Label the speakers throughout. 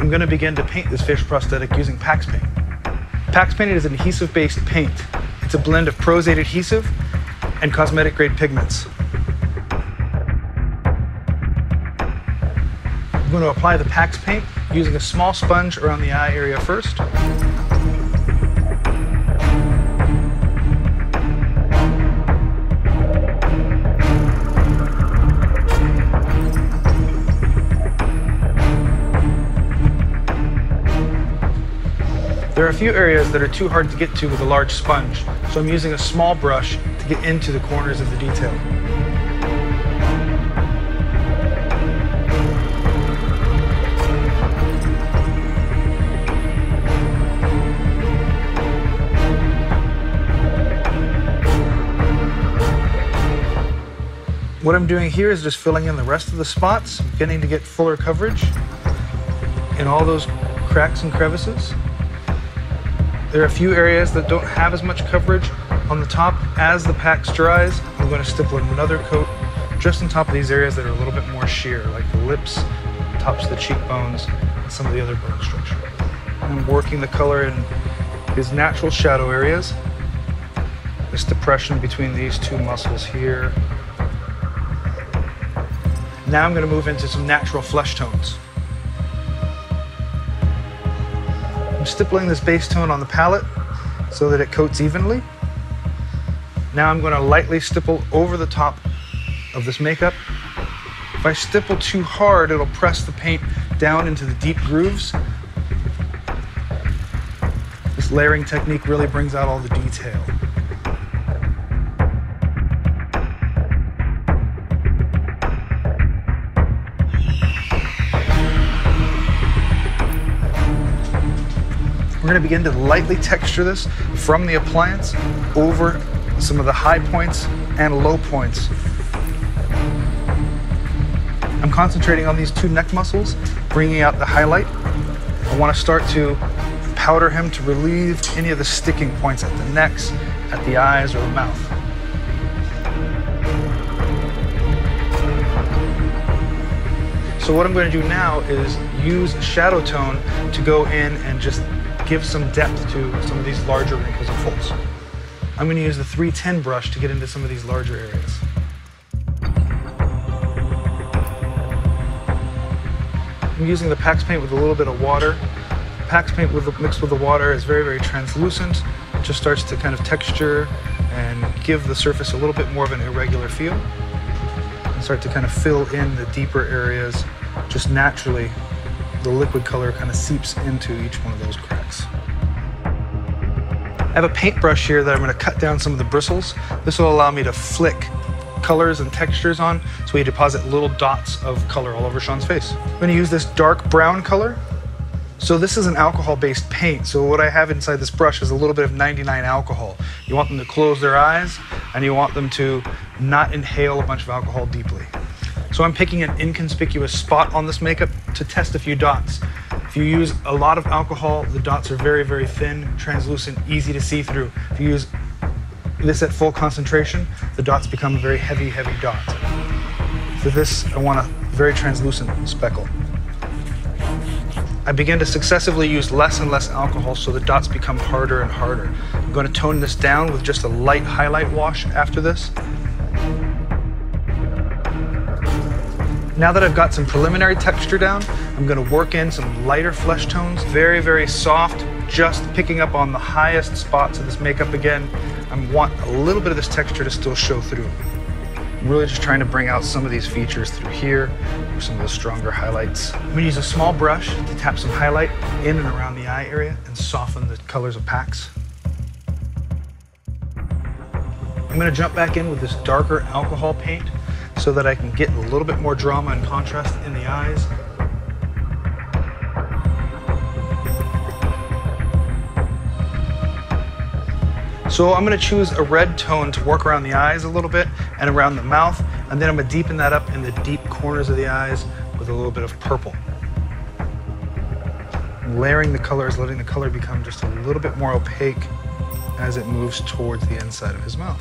Speaker 1: I'm going to begin to paint this facial prosthetic using Pax paint. Pax paint is an adhesive-based paint. It's a blend of Pros-8 adhesive and cosmetic-grade pigments. I'm going to apply the Pax paint using a small sponge around the eye area first. There are a few areas that are too hard to get to with a large sponge, so I'm using a small brush to get into the corners of the detail. What I'm doing here is just filling in the rest of the spots, beginning to get fuller coverage in all those cracks and crevices. There are a few areas that don't have as much coverage on the top. As the Pax dries, I'm going to stipple another coat just on top of these areas that are a little bit more sheer, like the lips, tops of the cheekbones, and some of the other bone structure. I'm working the color in these natural shadow areas. This depression between these two muscles here. Now I'm going to move into some natural flesh tones. I'm stippling this base tone on the palette so that it coats evenly. Now I'm going to lightly stipple over the top of this makeup. If I stipple too hard, it'll press the paint down into the deep grooves. This layering technique really brings out all the detail. We're going to begin to lightly texture this from the appliance over some of the high points and low points. I'm concentrating on these two neck muscles, bringing out the highlight. I want to start to powder him to relieve any of the sticking points at the necks, at the eyes, or the mouth. So what I'm going to do now is use a shadow tone to go in and just give some depth to some of these larger wrinkles and folds. I'm going to use the 310 brush to get into some of these larger areas. I'm using the Pax paint with a little bit of water. Pax paint mixed with the water is very, very translucent. It just starts to kind of texture and give the surface a little bit more of an irregular feel. And start to kind of fill in the deeper areas just naturally. The liquid color kind of seeps into each one of those cracks. I have a paintbrush here that I'm going to cut down some of the bristles. This will allow me to flick colors and textures on, so we deposit little dots of color all over Sean's face. I'm going to use this dark brown color. So this is an alcohol-based paint, so what I have inside this brush is a little bit of 99 alcohol. You want them to close their eyes, and you want them to not inhale a bunch of alcohol deeply. So I'm picking an inconspicuous spot on this makeup to test a few dots. If you use a lot of alcohol, the dots are very, very thin, translucent, easy to see through. If you use this at full concentration, the dots become a very heavy, heavy dot. For this, I want a very translucent speckle. I begin to successively use less and less alcohol so the dots become harder and harder. I'm going to tone this down with just a light highlight wash after this. Now that I've got some preliminary texture down, I'm going to work in some lighter flesh tones, very, very soft, just picking up on the highest spots of this makeup again. I want a little bit of this texture to still show through. I'm really just trying to bring out some of these features through here, or some of the stronger highlights. I'm going to use a small brush to tap some highlight in and around the eye area and soften the colors of Pax. I'm going to jump back in with this darker alcohol paint so that I can get a little bit more drama and contrast in the eyes. So I'm going to choose a red tone to work around the eyes a little bit and around the mouth, and then I'm going to deepen that up in the deep corners of the eyes with a little bit of purple. I'm layering the colors, letting the color become just a little bit more opaque as it moves towards the inside of his mouth.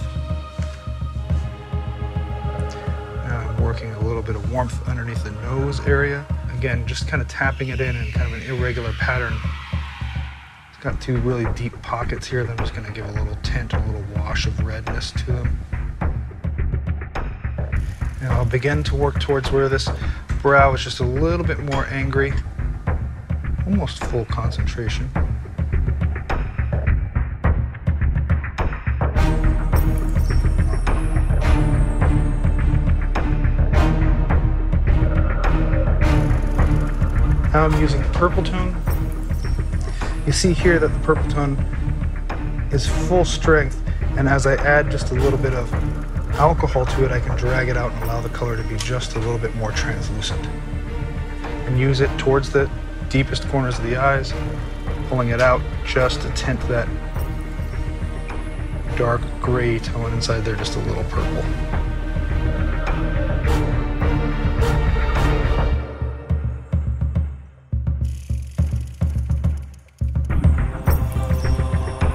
Speaker 1: Now I'm working a little bit of warmth underneath the nose area, Again, just kind of tapping it in kind of an irregular pattern. It's got two really deep pockets here that I'm just going to give a little tint, a little wash of redness to them. And I'll begin to work towards where this brow is just a little bit more angry, almost full concentration. Now I'm using the purple tone. You see here that the purple tone is full strength, and as I add just a little bit of alcohol to it, I can drag it out and allow the color to be just a little bit more translucent. And use it towards the deepest corners of the eyes, pulling it out just to tint that dark gray tone inside there just a little purple.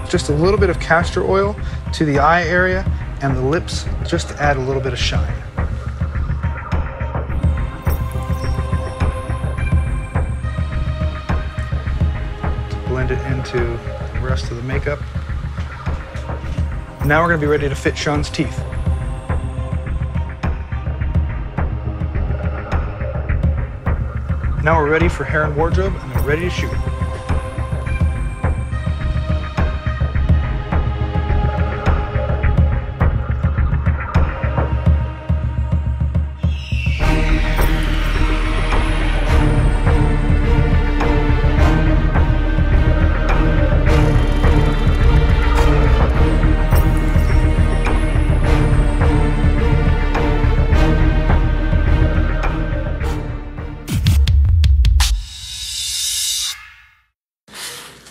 Speaker 1: Just a little bit of castor oil to the eye area and the lips, just to add a little bit of shine. To blend it into the rest of the makeup. Now we're going to be ready to fit Sean's teeth. Now we're ready for hair and wardrobe, and we're ready to shoot.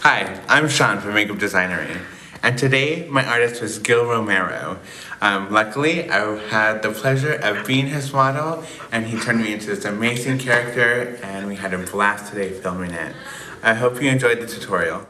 Speaker 2: Hi, I'm Sean from Makeup Designery, and today my artist was Gil Romero. Luckily, I had the pleasure of being his model, and he turned me into this amazing character, and we had a blast today filming it. I hope you enjoyed the tutorial.